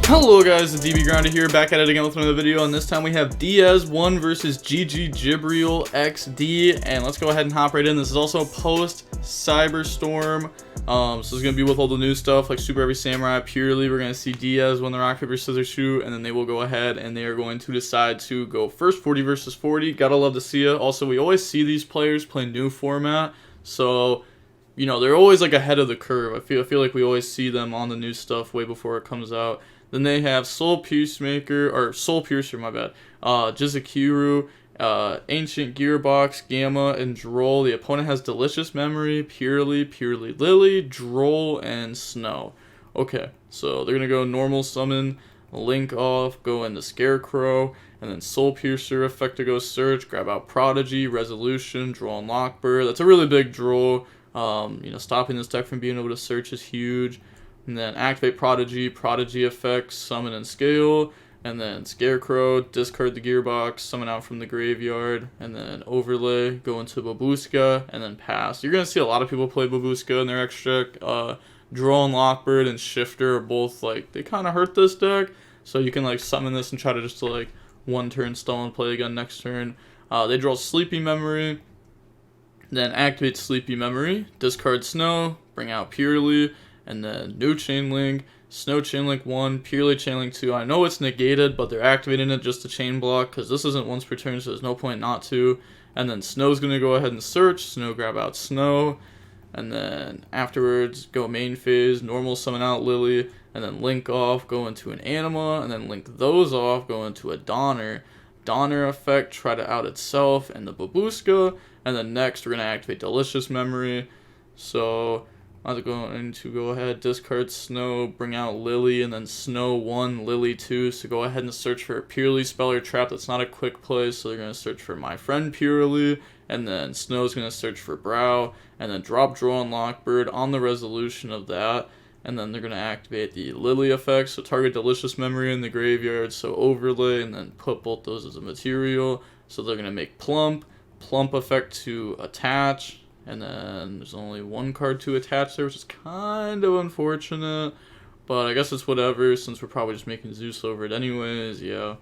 Hello guys, it's DB Grinder here, back at it again with another video, and this time we have DS1 versus Gibreel XD, and let's go ahead and hop right in. This is also post CYBERSTORM, so this is going to be with all the new stuff like Superheavy Samurai, Purrely. We're going to see DS win the rock, paper, scissors, shoot, and then they will go ahead and they are going to decide to go first, 40 versus 40. Gotta love to see it. Also, we always see these players play new format, so you know, they're always like ahead of the curve. I feel like we always see them on the new stuff way before it comes out. Then they have Soul Piercer, my bad. Yugioh, Ancient Gearbox, Gamma, and Droll. The opponent has Delicious Memory, Purrely, Lily, Droll, and Snow. Okay, so they're gonna go normal summon, link off, go into Scarecrow, and then Soul Piercer effect to go search, grab out Prodigy, Resolution, Droll, and Lockbird. That's a really big Droll. You know, stopping this deck from being able to search is huge. And then activate Prodigy effects, summon and scale, and then Scarecrow, discard the Gearbox, summon out from the graveyard, and then overlay, go into Babushka, and then pass. You're going to see a lot of people play Babushka in their extra deck. Droll and Lockbird and Shifter are both, like, they kind of hurt this deck, so you can, like, summon this and try to just, like, one turn stall and play again next turn. They draw Sleepy Memory, then activate Sleepy Memory, discard Snow, bring out Purrely, and then new Chain Link, Snow Chain Link 1, Purrely Chain Link 2. I know it's negated, but they're activating it just to chain block, because this isn't once per turn, so there's no point not to. And then Snow's going to go ahead and search, Snow grab out Snow, and then afterwards go main phase, normal summon out Lily, and then link off, go into an Anima, and then link those off, go into a Donner. Donner effect, try to out itself, and the Babushka, and then next we're going to activate Delicious Memory. So I'm going to go ahead, discard Snow, bring out Lily, and then Snow 1, Lily 2. So go ahead and search for a Purrely spell or trap that's not a quick play. So they're going to search for My Friend Purrely, and then Snow's going to search for Brow, and then drop Droll and Lockbird on the resolution of that. And then they're going to activate the Lily effect, so target Delicious Memory in the graveyard, so overlay, and then put both those as a material. So they're going to make Plump effect to attach. And then there's only one card to attach there, which is kind of unfortunate. But I guess it's whatever, since we're probably just making Zeus over it anyways, yeah.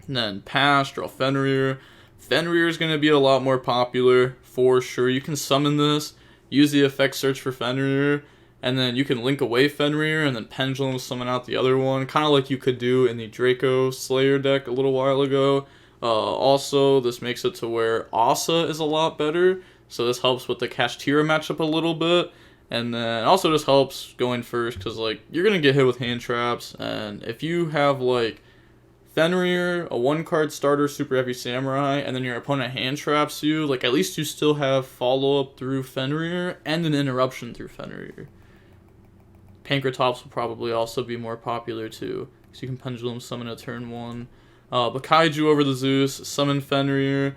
And then pass, draw Fenrir. Fenrir is going to be a lot more popular, for sure. You can summon this, use the effect search for Fenrir, and then you can link away Fenrir, and then Pendulum summon out the other one. Kind of like you could do in the Draco Slayer deck a little while ago. Also, this makes it to where Asa is a lot better. So this helps with the Kashtira matchup a little bit. And then also just helps going first, because like you're going to get hit with hand traps. And if you have like Fenrir, a 1-card starter Superheavy Samurai, and then your opponent hand traps you, like at least you still have follow-up through Fenrir and an interruption through Fenrir. Pankratops will probably also be more popular too, because you can Pendulum summon a turn 1. But Kaiju over the Zeus, summon Fenrir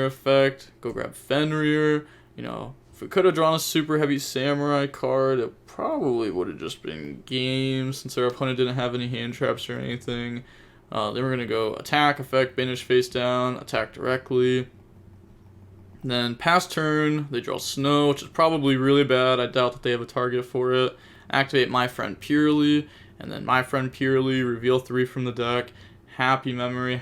effect, go grab Fenrir. You know, if we could have drawn a Superheavy Samurai card, it probably would have just been game, since our opponent didn't have any hand traps or anything. Then we're going to go attack effect, banish face down, attack directly. Then pass turn, they draw Snow, which is probably really bad. I doubt that they have a target for it. Activate My Friend Purrely, and then My Friend Purrely, reveal 3 from the deck. Happy Memory,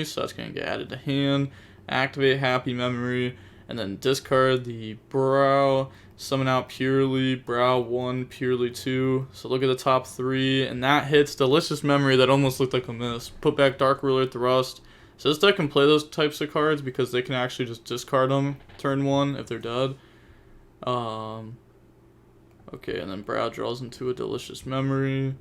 so that's going to get added to hand. Activate Happy Memory, and then discard the Brow, summon out Purrely, Brow 1, Purrely 2. So look at the top 3, and that hits Delicious Memory. That almost looked like a miss. Put back Dark Ruler Thrust. So this deck can play those types of cards, because they can actually just discard them turn 1 if they're dead. Okay, and then Brow draws into a Delicious Memory.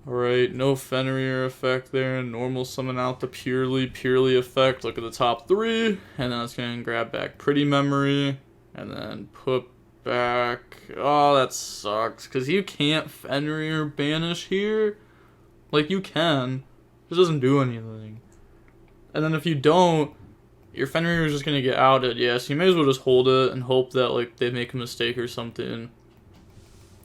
Alright, no Fenrir effect there. Normal summon out the Purrely effect. Look at the top 3. And then it's going to grab back Pretty Memory. And then put back... Oh, that sucks. Because you can't Fenrir banish here. Like, you can. It just doesn't do anything. And then if you don't, your Fenrir is just going to get outed. Yeah, so you may as well just hold it and hope that, like, they make a mistake or something.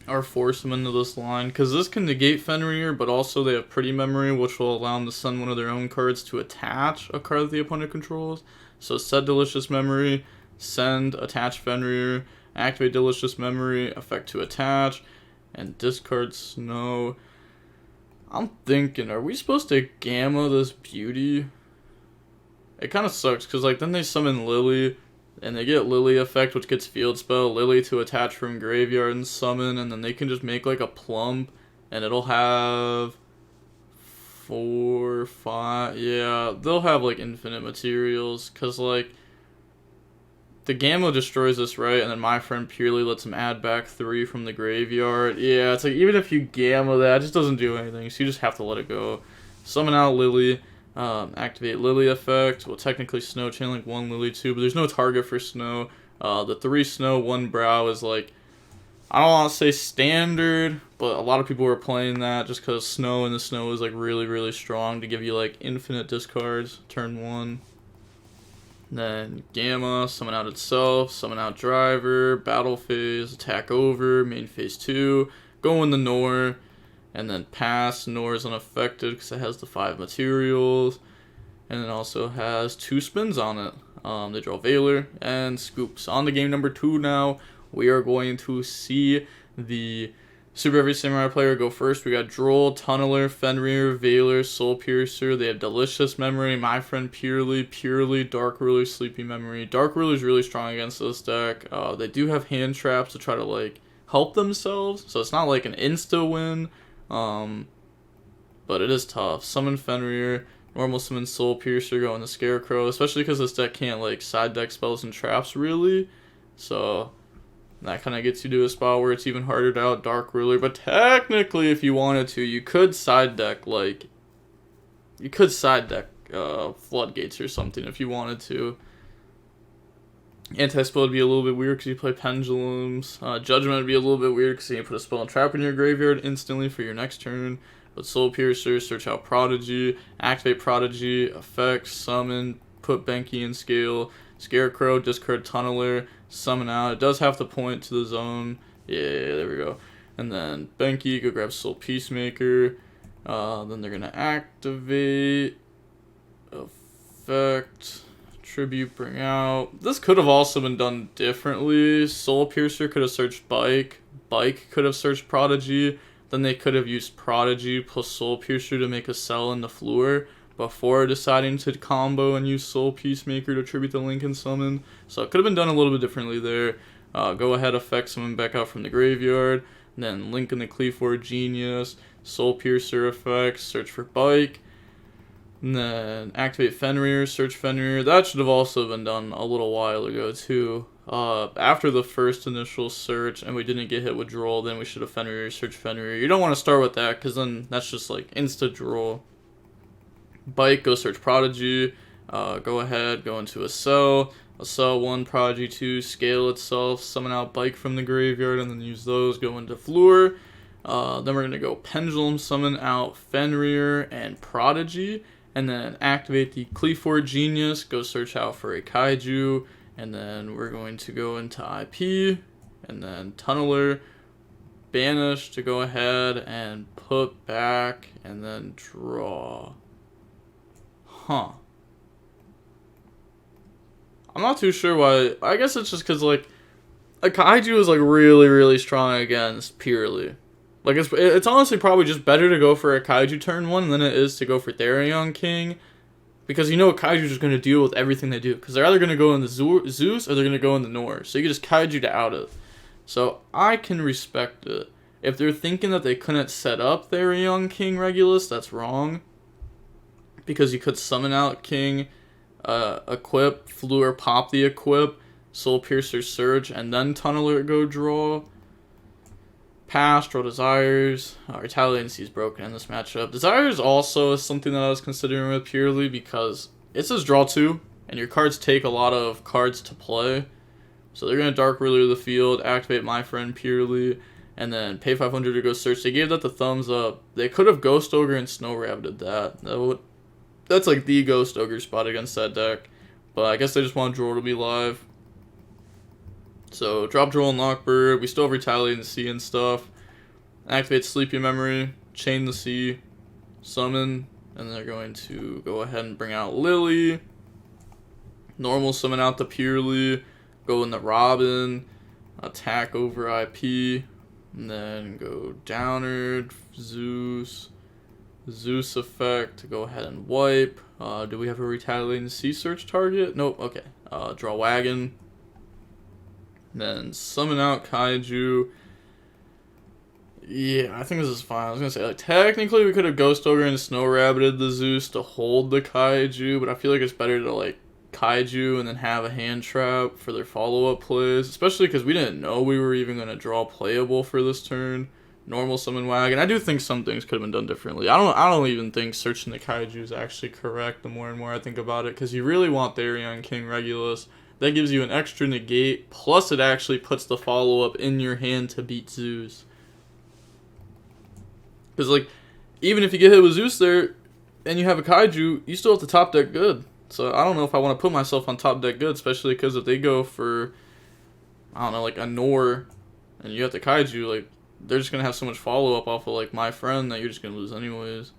Or force them into this line, because this can negate Fenrir, but also they have Pretty Memory, which will allow them to send one of their own cards to attach a card that the opponent controls. So set Delicious Memory, send, attach Fenrir, activate Delicious Memory, effect to attach, and discard Snow. I'm thinking, are we supposed to Gamma this Beauty? It kind of sucks, because like then they summon Lily, and they get Lily effect, which gets field spell, Lily to attach from graveyard and summon, and then they can just make like a Plump, and it'll have 4, 5, yeah, they'll have like infinite materials, because like the Gamma destroys this, right? And then my friend Purrely lets him add back 3 from the graveyard. Yeah, it's like even if you Gamma that, it just doesn't do anything. So you just have to let it go. Summon out Lily. Activate Lily effect. Well, technically Snow chain like 1 Lily 2, but there's no target for Snow. The 3 Snow, 1 Brow is like, I don't want to say standard, but a lot of people were playing that just because Snow and the Snow is like really, really strong to give you like infinite discards turn 1. Then Gamma, summon out itself, summon out Driver, battle phase, attack over, main phase 2, go in the Nor, and then pass. Nor is unaffected because it has the 5 materials, and it also has 2 spins on it. They draw Veiler and Scoops. On to game number 2 now. We are going to see the Superheavy Samurai player go first. We got Droll, Tunneler, Fenrir, Veiler, Soul Piercer. They have Delicious Memory, my friend Purrely, Dark Ruler, Sleepy Memory. Dark Ruler is really strong against this deck. They do have hand traps to try to like help themselves, so it's not like an insta win, but it is tough. Summon Fenrir, normal summon Soul Piercer, go in the Scarecrow, especially because this deck can't like side deck spells and traps really, so that kind of gets you to a spot where it's even harder to out Dark Ruler. But technically, if you wanted to, you could side deck Floodgates or something if you wanted to. Anti-spell would be a little bit weird because you play Pendulums. Judgment would be a little bit weird because you put a spell and trap in your graveyard instantly for your next turn. But Soul Piercer, search out Prodigy, activate Prodigy, effects, summon, put Benki in scale, Scarecrow, discard Tunneler, summon out. It does have to point to the zone. Yeah, there we go. And then Benki, go grab Soul Peacemaker. Then they're going to activate, effect, tribute, bring out. This could have also been done differently. Soul Piercer could have searched Bike. Bike could have searched Prodigy. Then they could have used Prodigy plus Soul Piercer to make a cell in the floor before deciding to combo and use Soul Peacemaker to tribute the Lincoln summon. So it could have been done a little bit differently there. Go ahead, effect summon back out from the graveyard. And then Lincoln the Cleaver Genius, Soul Piercer effects, search for Bike. And then activate Fenrir, search Fenrir. That should have also been done a little while ago too. After the first initial search and we didn't get hit with Droll, then we should have Fenrir, search Fenrir. You don't want to start with that because then that's just like insta Droll. Bike, go search Prodigy. Go ahead, go into a cell 1, Prodigy 2, scale itself, summon out Bike from the graveyard, and then use those, go into Floor. Then we're going to go Pendulum, summon out Fenrir and Prodigy, and then activate the Cleaver Genius, go search out for a Kaiju, and then we're going to go into IP, and then Tunneler, Banish to go ahead and put back, and then draw. Huh. I'm not too sure why. I guess it's just because, like, a Kaiju is, like, really, really strong against Purrely. Like, it's honestly probably just better to go for a Kaiju turn 1 than it is to go for Therion King. Because you know Kaiju is just going to deal with everything they do. Because they're either going to go in the Zeus or they're going to go in the Nor. So you can just Kaiju to out it. So I can respect it. If they're thinking that they couldn't set up Therion King Regulus, that's wrong. Because you could summon out King, equip, Floor, pop the equip, Soul Piercer, Surge, and then Tunneler go draw. Pass, draw Desires. Retaliancy is broken in this matchup. Desires also is something that I was considering with Purrely because it says draw 2, and your cards take a lot of cards to play. So they're going to Dark Ruler the field, activate my friend Purrely, and then pay 500 to go search. They gave that the thumbs up. They could have Ghost Ogre and Snow Rabbitted that. That's like the Ghost Ogre spot against that deck. But I guess they just want Droll to be live. So drop Droll and Lockbird. We still have Retaliate and Sea and stuff. Activate Sleepy Memory. Chain the Sea. Summon. And they're going to go ahead and bring out Lily. Normal summon out the Purrely. Go in the Robin. Attack over IP. And then go Downard, Zeus effect to go ahead and wipe. Do we have a retaliating sea search target? Nope, okay. Draw wagon. Then summon out Kaiju. Yeah, I think this is fine. I was gonna say, like, technically we could have Ghost Ogre and Snow Rabbited the Zeus to hold the Kaiju, but I feel like it's better to, like, Kaiju and then have a hand trap for their follow-up plays, especially because we didn't know we were even going to draw playable for this turn. Normal summon wagon. I do think some things could have been done differently. I don't even think searching the Kaiju is actually correct the more and more I think about it, because you really want Therion King Regulus. That gives you an extra negate, plus it actually puts the follow-up in your hand to beat Zeus. Because, like, even if you get hit with Zeus there and you have a Kaiju, you still have to top deck good. So I don't know if I want to put myself on top deck good, especially because if they go for, I don't know, like a Nor, and you have the Kaiju, like, they're just going to have so much follow-up off of, like, my friend that you're just going to lose anyways.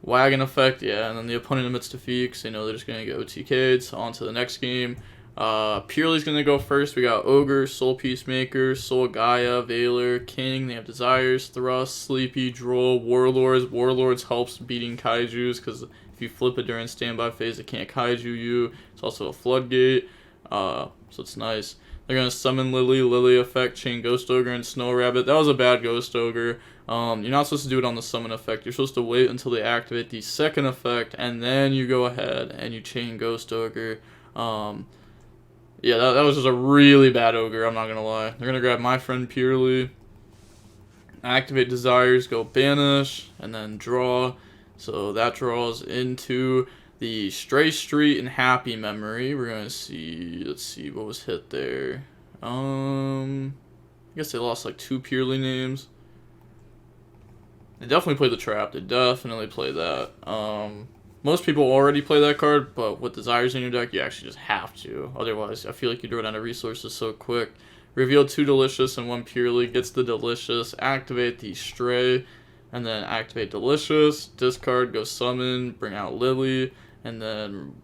Wagon effect, yeah, and then the opponent admits defeat, because they know they're just going to get OTK'd, so on to the next game. Purrely's going to go first. We got Ogre, Soul Peacemaker, Soul Gaia, Veiler, King. They have Desires, Thrust, Sleepy, Droll, Warlords. Warlords helps beating Kaijus, because if you flip it during standby phase, it can't Kaiju you. It's also a Floodgate, so it's nice. They're going to summon Lily, Lily effect, chain Ghost Ogre, and Snow Rabbit. That was a bad Ghost Ogre. You're not supposed to do it on the summon effect. You're supposed to wait until they activate the second effect, and then you go ahead and you chain Ghost Ogre. Yeah, that was just a really bad Ogre, I'm not going to lie. They're going to grab my friend Purrely, activate Desires, go Banish, and then draw. So that draws into the Stray Street and Happy Memory. We're going to see, let's see, what was hit there. I guess they lost like 2 Purrely names. They definitely played the Trap. They definitely played that. Most people already play that card, but with Desires in your deck, you actually just have to. Otherwise, I feel like you draw it out of resources so quick. Reveal 2 Delicious and 1 Purrely. Gets the Delicious. Activate the Stray. And then activate Delicious. Discard, go summon. Bring out Lily. And then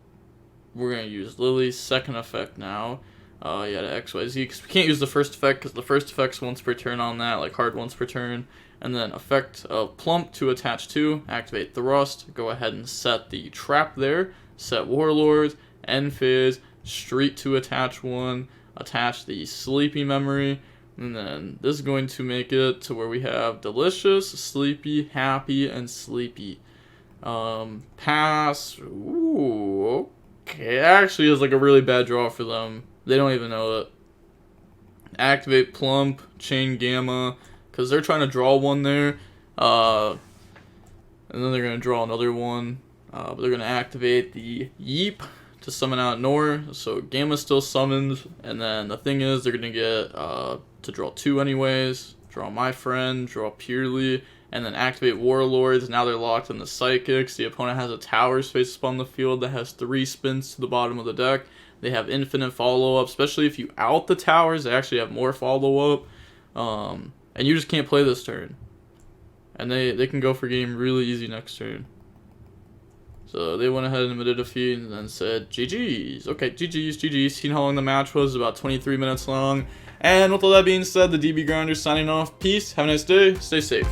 we're going to use Lily's second effect now. Yeah, to XYZ. Because we can't use the first effect, because the first effect's once per turn on that. Like, hard once per turn. And then effect of Plump to attach 2, activate Thrust, go ahead and set the trap there, set Warlords, end phase, Street to attach 1, attach the Sleepy Memory, and then this is going to make it to where we have Delicious, Sleepy, Happy, and Sleepy. Pass, ooh, okay, actually is like a really bad draw for them. They don't even know it. Activate Plump, chain Gamma, because they're trying to draw one there, and then they're going to draw another one, but they're going to activate the Yeep to summon out Nor, so Gamma still summons, and then the thing is, they're going to get to draw 2 anyways, draw my friend, draw Purrely, and then activate Warlords. Now they're locked in the Psychics. The opponent has a Towers face up on the field that has 3 spins to the bottom of the deck. They have infinite follow-up, especially if you out the Towers, they actually have more follow-up. And you just can't play this turn. And they can go for game really easy next turn. So they went ahead and admitted defeat and then said, GG's. Okay, GG's. Seen how long the match was? About 23 minutes long. And with all that being said, the DB Grinder signing off. Peace. Have a nice day. Stay safe.